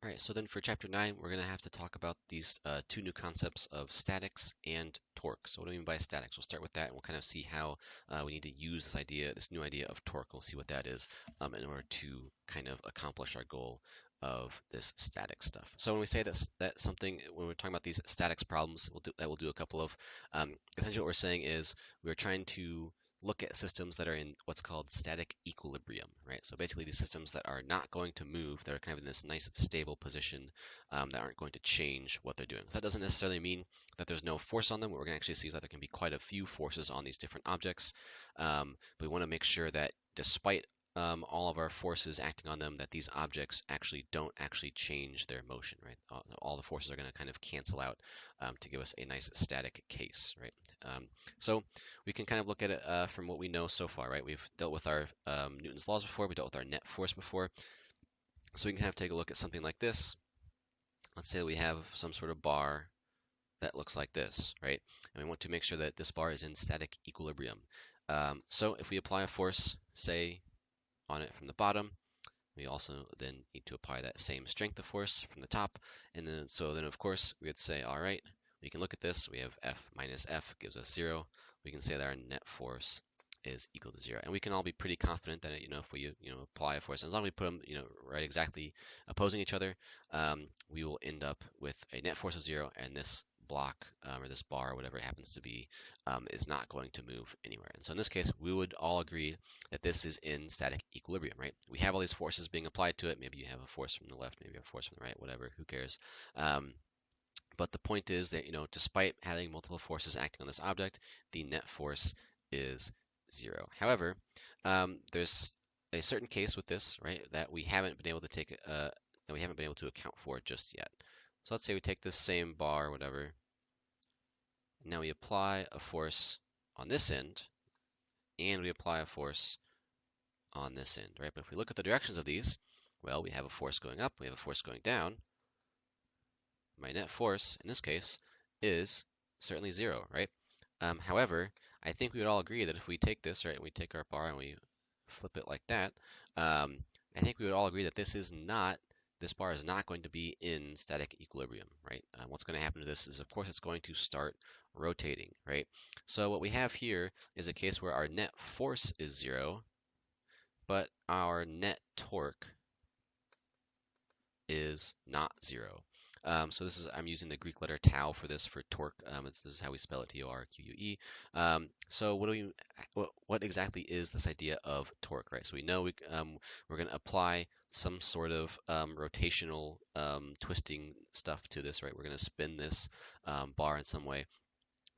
All right, so then for chapter 9, we're going to have to talk about these two new concepts of statics and torque. So what do I mean by statics? We'll start with that and we'll kind of see how we need to use this new idea of torque. We'll see what that is in order to kind of accomplish our goal of this static stuff. So when we say that something, when we're talking about these statics problems, we'll do a couple of, essentially what we're saying is we're trying to look at systems that are in what's called static equilibrium, right? So basically these systems that are not going to move, that are kind of in this nice stable position, that aren't going to change what they're doing. So that doesn't necessarily mean that there's no force on them. What we're going to actually see is that there can be quite a few forces on these different objects. But we want to make sure that despite all of our forces acting on them, that these objects don't change their motion, right? All the forces are going to kind of cancel out to give us a nice static case, right? So we can kind of look at it from what we know so far, right? We've dealt with our Newton's laws before, we dealt with our net force before. So we can kind of take a look at something like this. Let's say we have some sort of bar that looks like this, right? And we want to make sure that this bar is in static equilibrium. So if we apply a force, say, on it from the bottom, we also then need to apply that same strength of force from the top. And then of course we would say, all right, we can look at this. We have F minus F gives us 0. We can say that our net force is equal to 0. And we can all be pretty confident that, if we, apply a force, as long as we put them, right exactly opposing each other, we will end up with a net force of 0, and this block or this bar, whatever it happens to be, is not going to move anywhere. And so in this case, we would all agree that this is in static equilibrium, right? We have all these forces being applied to it. Maybe you have a force from the left, maybe a force from the right, whatever, who cares? But the point is that, despite having multiple forces acting on this object, the net force is 0. However, there's a certain case with this, right, that we haven't been able to account for just yet. So let's say we take this same bar, or whatever. Now we apply a force on this end, and we apply a force on this end, right? But if we look at the directions of these, well, we have a force going up, we have a force going down. My net force, in this case, is certainly 0, right? However, I think we would all agree that if we take this, right, we take our bar and we flip it like that, I think we would all agree that this bar is not going to be in static equilibrium, right? What's going to happen to this is, of course, it's going to start rotating, right? So what we have here is a case where our net force is 0, but our net torque is not 0. So I'm using the Greek letter tau for this, for torque. This is how we spell it, T-O-R-Q-U-E. So what exactly is this idea of torque, right? So we know we're going to apply some sort of rotational twisting stuff to this, right? We're going to spin this bar in some way.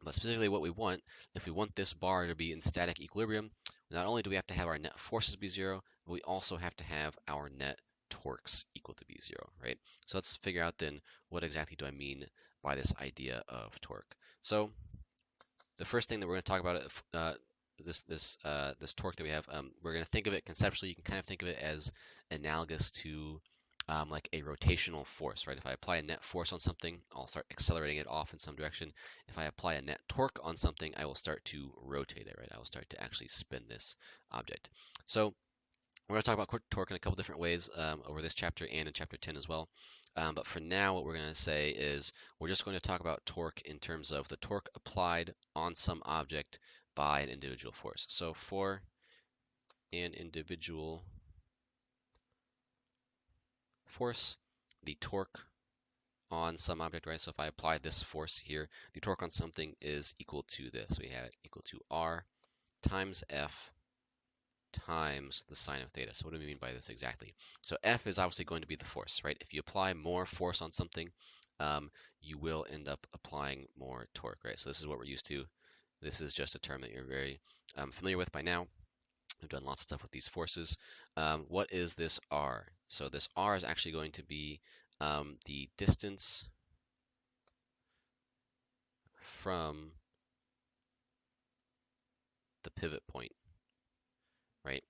But specifically what we want, if we want this bar to be in static equilibrium, not only do we have to have our net forces be 0, but we also have to have our net torques equal to be 0, right? So let's figure out then what exactly do I mean by this idea of torque. So the first thing that we're going to talk about, this torque that we have, we're going to think of it conceptually. You can kind of think of it as analogous to like a rotational force, right? If I apply a net force on something, I'll start accelerating it off in some direction. If I apply a net torque on something, I will start to rotate it, right? I will start to actually spin this object. So we're going to talk about torque in a couple different ways over this chapter and in chapter 10 as well. But for now, what we're going to say is we're just going to talk about torque in terms of the torque applied on some object by an individual force. So for an individual force, the torque on some object, right? So if I apply this force here, the torque on something is equal to this. We have it equal to R times F times the sine of theta. So what do we mean by this exactly? So F is obviously going to be the force, right? If you apply more force on something, you will end up applying more torque, right? So this is what we're used to. This is just a term that you're very familiar with by now. We've done lots of stuff with these forces. What is this R? So this R is actually going to be the distance from the pivot point, right?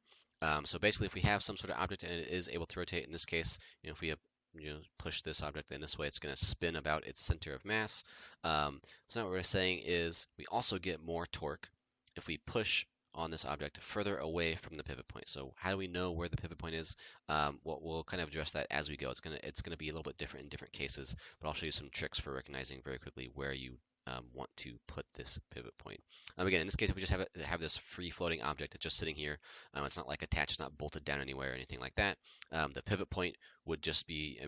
So basically, if we have some sort of object and it is able to rotate, in this case, if we push this object in this way, it's going to spin about its center of mass. So now what we're saying is we also get more torque if we push on this object further away from the pivot point. So how do we know where the pivot point is? We'll kind of address that as we go. It's gonna be a little bit different in different cases, but I'll show you some tricks for recognizing very quickly where you want to put this pivot point. Again, in this case, if we just have this free floating object that's just sitting here, it's not like attached, it's not bolted down anywhere or anything like that. The pivot point would just be,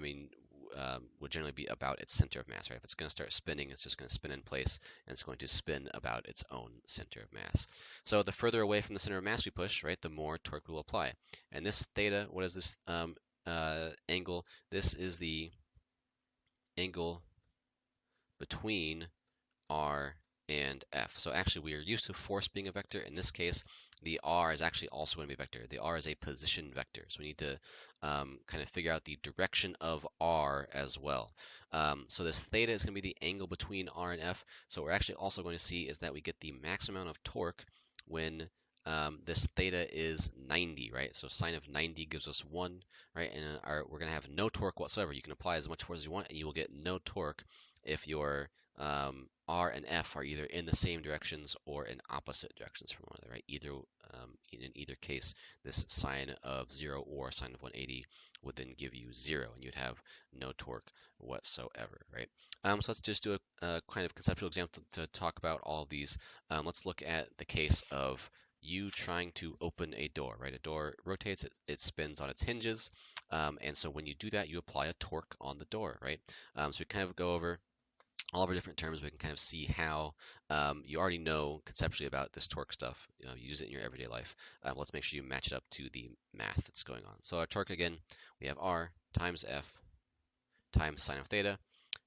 would generally be about its center of mass, right? If it's going to start spinning, it's just going to spin in place, and it's going to spin about its own center of mass. So the further away from the center of mass we push, right, the more torque we'll apply. And this theta, what is this angle? This is the angle between R and F. So actually we are used to force being a vector. In this case, the R is actually also going to be a vector. The R is a position vector. So we need to kind of figure out the direction of R as well. So this theta is going to be the angle between R and F. So what we're actually also going to see is that we get the maximum amount of torque when this theta is 90, right? So sine of 90 gives us 1, right? And we're going to have no torque whatsoever. You can apply as much force as you want, and you will get no torque if your R and F are either in the same directions or in opposite directions from one another, right? In either case, this sine of 0 or sine of 180 would then give you 0, and you'd have no torque whatsoever, right? So let's just do a kind of conceptual example to talk about all of these. Let's look at the case of you trying to open a door, right? A door rotates, it spins on its hinges, and so when you do that, you apply a torque on the door, right? So we kind of go over all of our different terms. We can kind of see how you already know conceptually about this torque stuff. You use it in your everyday life. Let's make sure you match it up to the math that's going on. So our torque, again, we have R times F times sine of theta.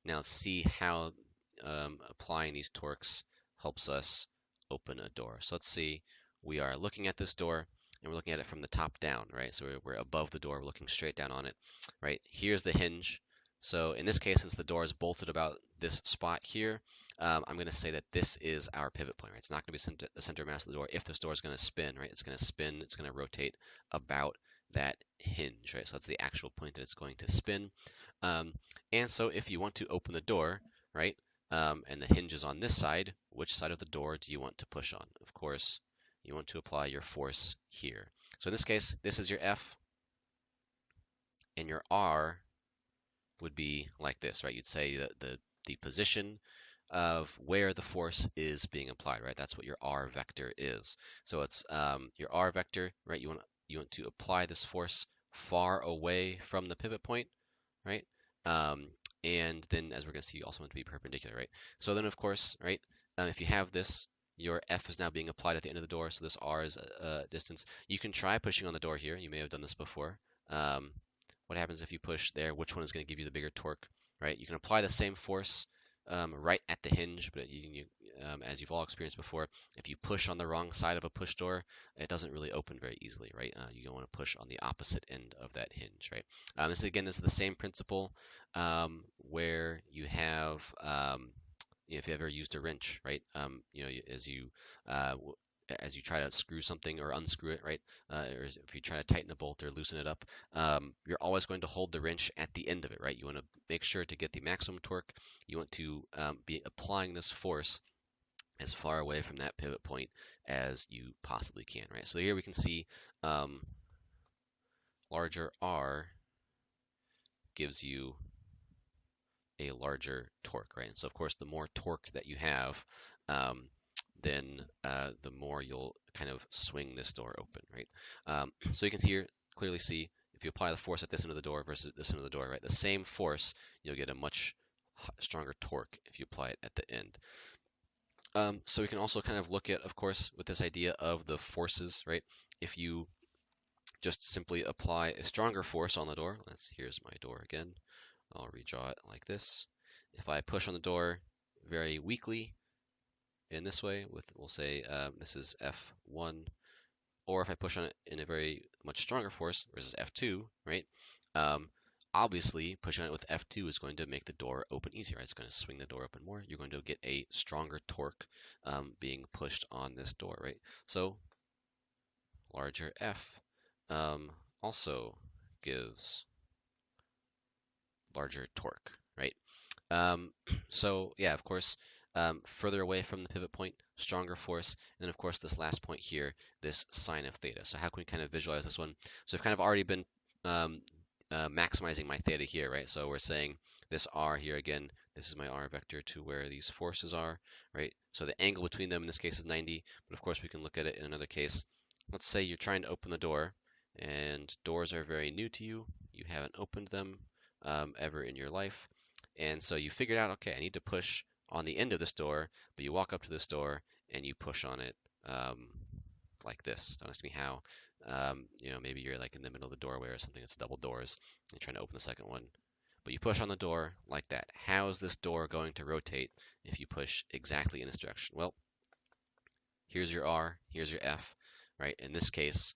Now let's see how applying these torques helps us open a door. So let's see, we are looking at this door and we're looking at it from the top down, right? So we're above the door, we're looking straight down on it, right? Here's the hinge. So in this case, since the door is bolted about this spot here, I'm going to say that this is our pivot point, right? It's not going to be the center of mass of the door. If this door is going to spin, right? It's going to spin, it's going to rotate about that hinge, right? So that's the actual point that it's going to spin. And so if you want to open the door, right, and the hinge is on this side, which side of the door do you want to push on? Of course, you want to apply your force here. So in this case, this is your F, and your R would be like this, right? You'd say that the position of where the force is being applied, right? That's what your R vector is. So it's your R vector, right? You want to apply this force far away from the pivot point, right? And then, as we're going to see, you also want to be perpendicular, right? So then, of course, right, if you have this, your F is now being applied at the end of the door, so this R is a distance. You can try pushing on the door here. You may have done this before. What happens if you push there? Which one is going to give you the bigger torque, right? You can apply the same force right at the hinge, but as you've all experienced before, if you push on the wrong side of a push door, it doesn't really open very easily, right? You don't want to push on the opposite end of that hinge, right? This is the same principle where you have if you ever used a wrench, right? As you try to screw something or unscrew it, right? Or if you try to tighten a bolt or loosen it up, you're always going to hold the wrench at the end of it, right? You want to make sure to get the maximum torque. You want to be applying this force as far away from that pivot point as you possibly can, right? So here we can see larger R gives you a larger torque, right? And so of course, the more torque that you have, then the more you'll kind of swing this door open, right? So you can clearly see if you apply the force at this end of the door versus this end of the door, right? The same force, you'll get a much stronger torque if you apply it at the end. So we can also kind of look at, of course, with this idea of the forces, right? If you just simply apply a stronger force on the door, here's my door again. I'll redraw it like this. If I push on the door very weakly in this way, we'll say this is F1, or if I push on it in a very much stronger force versus F2, right? Obviously, pushing on it with F2 is going to make the door open easier, right? It's going to swing the door open more. You're going to get a stronger torque being pushed on this door, right? So larger F also gives larger torque, right? So yeah, of course, further away from the pivot point, stronger force. And then, of course, this last point here, this sine of theta. So how can we kind of visualize this one? So I've kind of already been maximizing my theta here, right? So we're saying this r here again, this is my r vector to where these forces are, right? So the angle between them in this case is 90, but of course we can look at it in another case. Let's say you're trying to open the door, and doors are very new to you. You haven't opened them ever in your life. And so you figured out, okay, I need to push on the end of this door, but you walk up to this door and you push on it like this. Don't ask me how. Maybe you're like in the middle of the doorway or something. It's double doors. You're trying to open the second one, but you push on the door like that. How is this door going to rotate if you push exactly in this direction? Well, here's your R, here's your F, right? In this case,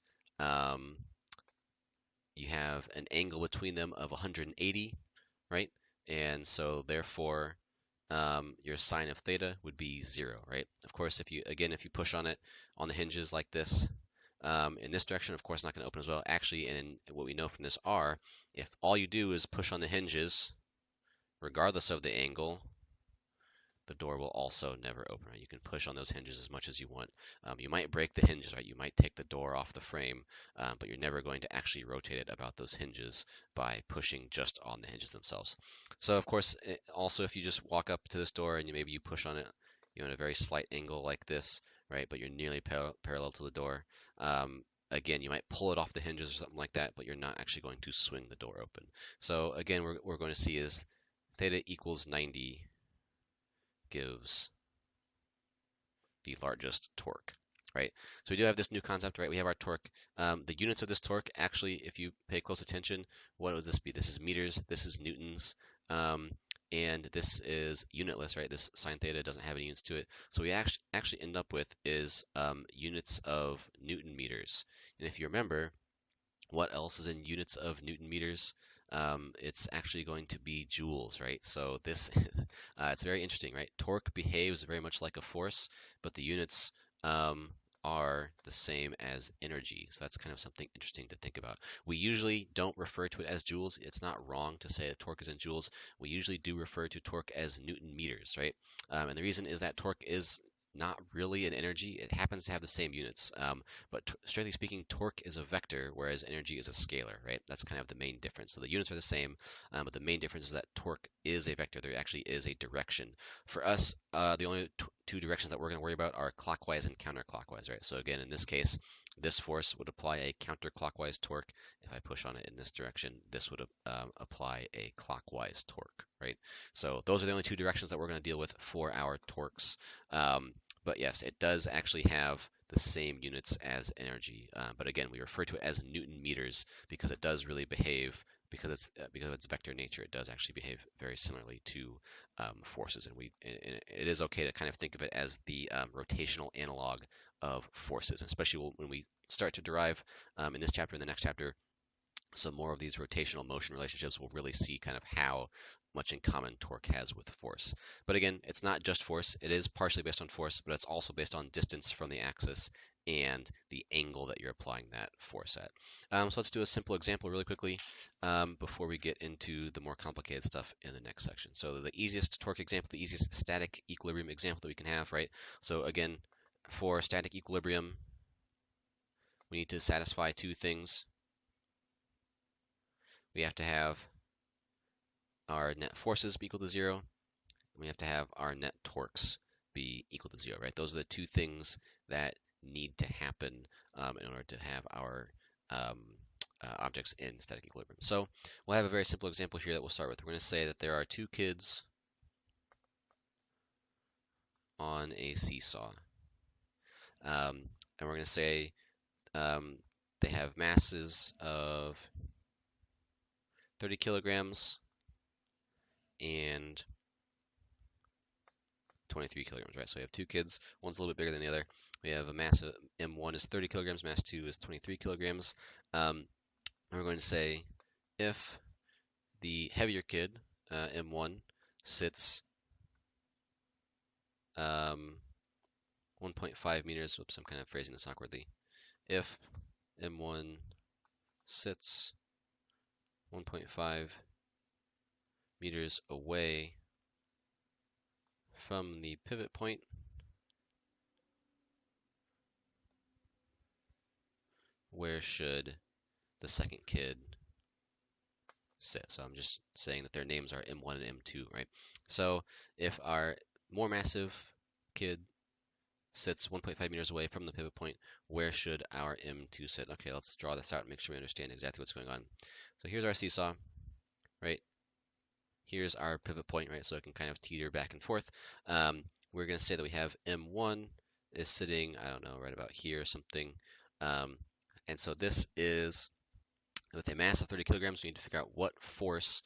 you have an angle between them of 180, right? And so therefore, your sine of theta would be 0, right? Of course, if you push on it on the hinges like this, in this direction, of course, not going to open as well. Actually, and in what we know from this R, if all you do is push on the hinges, regardless of the angle, the door will also never open. Right? You can push on those hinges as much as you want. You might break the hinges, right? You might take the door off the frame, but you're never going to actually rotate it about those hinges by pushing just on the hinges themselves. So of course, also if you just walk up to this door and maybe you push on it, in a very slight angle like this, right? But you're nearly parallel to the door. Again, you might pull it off the hinges or something like that, but you're not actually going to swing the door open. So again, we're going to see is theta equals 90 gives the largest torque, right? So we do have this new concept, right? We have our torque. The units of this torque, actually, if you pay close attention, what would this be? This is meters, this is newtons, and this is unitless, right? This sine theta doesn't have any units to it. So we actually end up with is units of Newton meters. And if you remember, what else is in units of Newton meters? It's actually going to be joules, right? So this, it's very interesting, right? Torque behaves very much like a force, but the units are the same as energy. So that's kind of something interesting to think about. We usually don't refer to it as joules. It's not wrong to say that torque is in joules. We usually do refer to torque as Newton meters, right? And the reason is that torque is not really an energy. It happens to have the same units. But strictly speaking, torque is a vector, whereas energy is a scalar, right? That's kind of the main difference. So the units are the same, but the main difference is that torque is a vector. There actually is a direction. For us, the only two directions that we're going to worry about are clockwise and counterclockwise, right? So again, in this case, this force would apply a counterclockwise torque. If I push on it in this direction, this would apply a clockwise torque, right? So those are the only two directions that we're going to deal with for our torques. But yes, it does actually have the same units as energy. But again, we refer to it as Newton meters because it does really behave, because of its vector nature, it does actually behave very similarly to forces. And it is okay to kind of think of it as the rotational analog of forces, especially when we start to derive in this chapter and the next chapter some more of these rotational motion relationships. We'll really see kind of how much in common torque has with force. But again, it's not just force. It is partially based on force, but it's also based on distance from the axis and the angle that you're applying that force at. So let's do a simple example really quickly before we get into the more complicated stuff in the next section. So the easiest torque example, the easiest static equilibrium example that we can have, right? So again, for static equilibrium, we need to satisfy two things. We have to have our net forces be equal to 0, and we have to have our net torques be equal to 0, right? Those are the two things that need to happen in order to have our objects in static equilibrium. So we'll have a very simple example here that we'll start with. We're going to say that there are two kids on a seesaw. And we're going to say they have masses of 30 kilograms and 23 kilograms, right? So we have two kids. One's a little bit bigger than the other. We have a mass of M1 is 30 kilograms, mass 2 is 23 kilograms. And we're going to say if the heavier kid, M1, sits 1.5 meters, whoops, I'm kind of phrasing this awkwardly. If M1 sits 1.5 meters away from the pivot point, where should the second kid sit? So I'm just saying that their names are M1 and M2, right? So if our more massive kid sits 1.5 meters away from the pivot point, where should our M2 sit? Okay, let's draw this out and make sure we understand exactly what's going on. So here's our seesaw, right? Here's our pivot point, right? So it can kind of teeter back and forth. We're going to say that we have M1 is sitting, I don't know, right about here or something. And so this is, with a mass of 30 kilograms, we need to figure out what force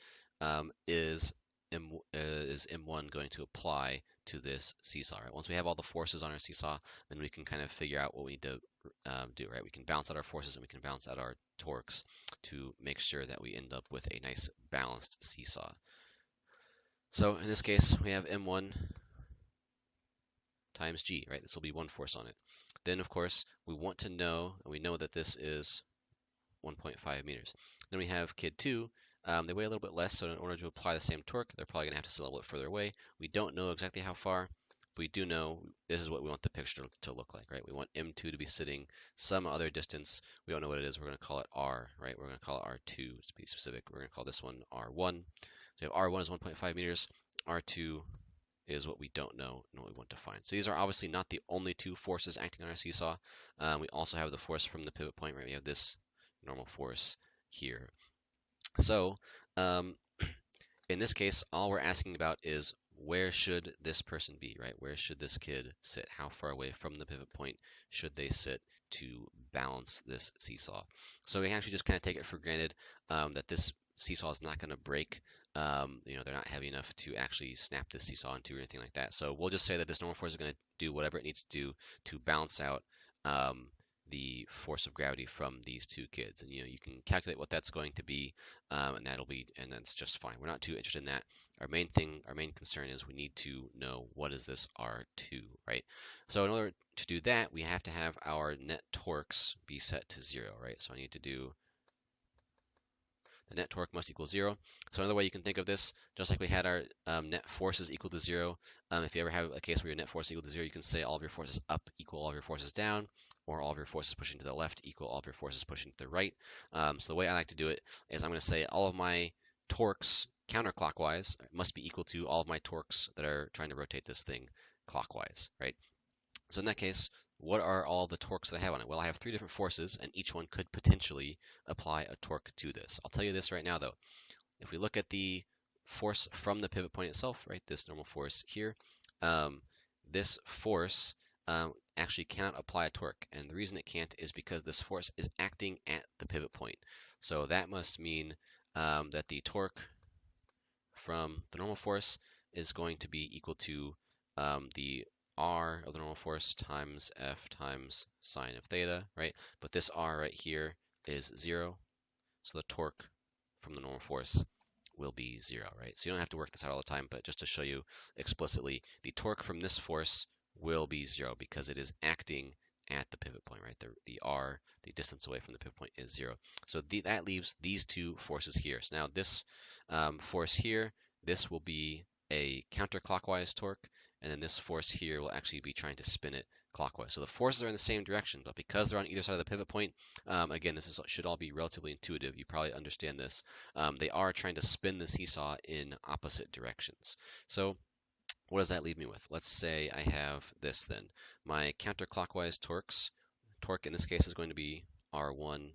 is M1 going to apply to this seesaw, right? Once we have all the forces on our seesaw, then we can kind of figure out what we need to do, right? We can balance out our forces and we can balance out our torques to make sure that we end up with a nice balanced seesaw. So in this case, we have M1 times G, right? This will be one force on it. Then, of course, we want to know, and we know that this is 1.5 meters. Then we have kid 2. They weigh a little bit less, so in order to apply the same torque, they're probably going to have to sit a little bit further away. We don't know exactly how far, but we do know this is what we want the picture to look like, right? We want M2 to be sitting some other distance. We don't know what it is. We're going to call it R, right? We're going to call it R2 to be specific. We're going to call this one R1. So R1 is 1.5 meters. R2 is what we don't know and what we want to find. So these are obviously not the only two forces acting on our seesaw. We also have the force from the pivot point, right? We have this normal force here. So in this case, all we're asking about is where should this person be, right? Where should this kid sit? How far away from the pivot point should they sit to balance this seesaw? So we actually just kind of take it for granted that this seesaw is not going to break. They're not heavy enough to actually snap this seesaw into or anything like that. So we'll just say that this normal force is going to do whatever it needs to do to balance out the force of gravity from these two kids. And you can calculate what that's going to be, and that's just fine. We're not too interested in that. Our main concern is we need to know what is this R2, right? So in order to do that, we have to have our net torques be set to 0, right? So I need to do the net torque must equal 0. So another way you can think of this, just like we had our net forces equal to 0, if you ever have a case where your net force equal to 0, you can say all of your forces up equal all of your forces down, or all of your forces pushing to the left equal all of your forces pushing to the right. So the way I like to do it is I'm going to say all of my torques counterclockwise must be equal to all of my torques that are trying to rotate this thing clockwise, right? So in that case, what are all the torques that I have on it? Well, I have 3 different forces, and each one could potentially apply a torque to this. I'll tell you this right now, though. If we look at the force from the pivot point itself, right, this normal force here, this force actually cannot apply a torque. And the reason it can't is because this force is acting at the pivot point. So that must mean that the torque from the normal force is going to be equal to the r of the normal force times f times sine of theta, right? But this r right here is 0, so the torque from the normal force will be 0, right? So you don't have to work this out all the time, but just to show you explicitly, the torque from this force will be 0 because it is acting at the pivot point, right? The r, the distance away from the pivot point, is 0. So that leaves these two forces here. So now this force here, this will be a counterclockwise torque, and then this force here will actually be trying to spin it clockwise. So the forces are in the same direction, but because they're on either side of the pivot point, again, should all be relatively intuitive. You probably understand this. They are trying to spin the seesaw in opposite directions. So what does that leave me with? Let's say I have this then. My counterclockwise torque in this case is going to be R1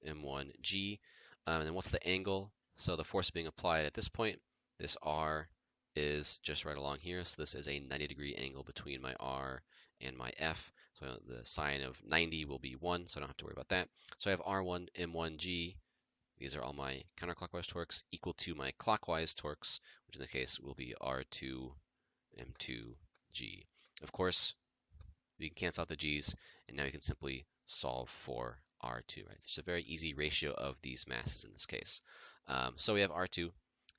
M1 G. And then what's the angle? So the force being applied at this point, this R is just right along here. So this is a 90-degree angle between my R and my F. So the sine of 90 will be 1, so I don't have to worry about that. So I have R1 M1 G. These are all my counterclockwise torques equal to my clockwise torques, which in the case will be R2 M2 G. Of course, we can cancel out the G's, and now we can simply solve for R2, right? It's a very easy ratio of these masses in this case. So we have R2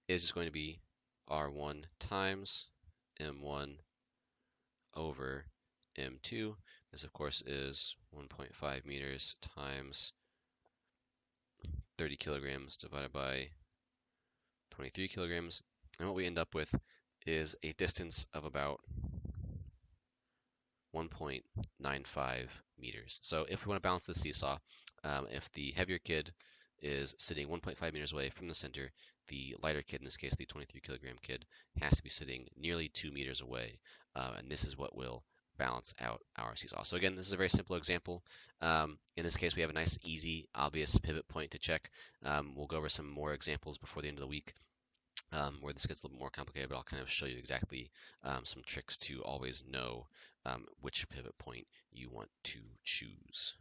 is just going to be R1 times M1 over M2. This, of course, is 1.5 meters times 30 kilograms divided by 23 kilograms. And what we end up with is a distance of about 1.95 meters. So if we want to balance the seesaw, if the heavier kid is sitting 1.5 meters away from the center, the lighter kid, in this case the 23 kilogram kid, has to be sitting nearly 2 meters away. And this is what will balance out our seesaw. So again, this is a very simple example. In this case, we have a nice, easy, obvious pivot point to check. We'll go over some more examples before the end of the week. Where this gets a little more complicated, but I'll kind of show you exactly some tricks to always know which pivot point you want to choose.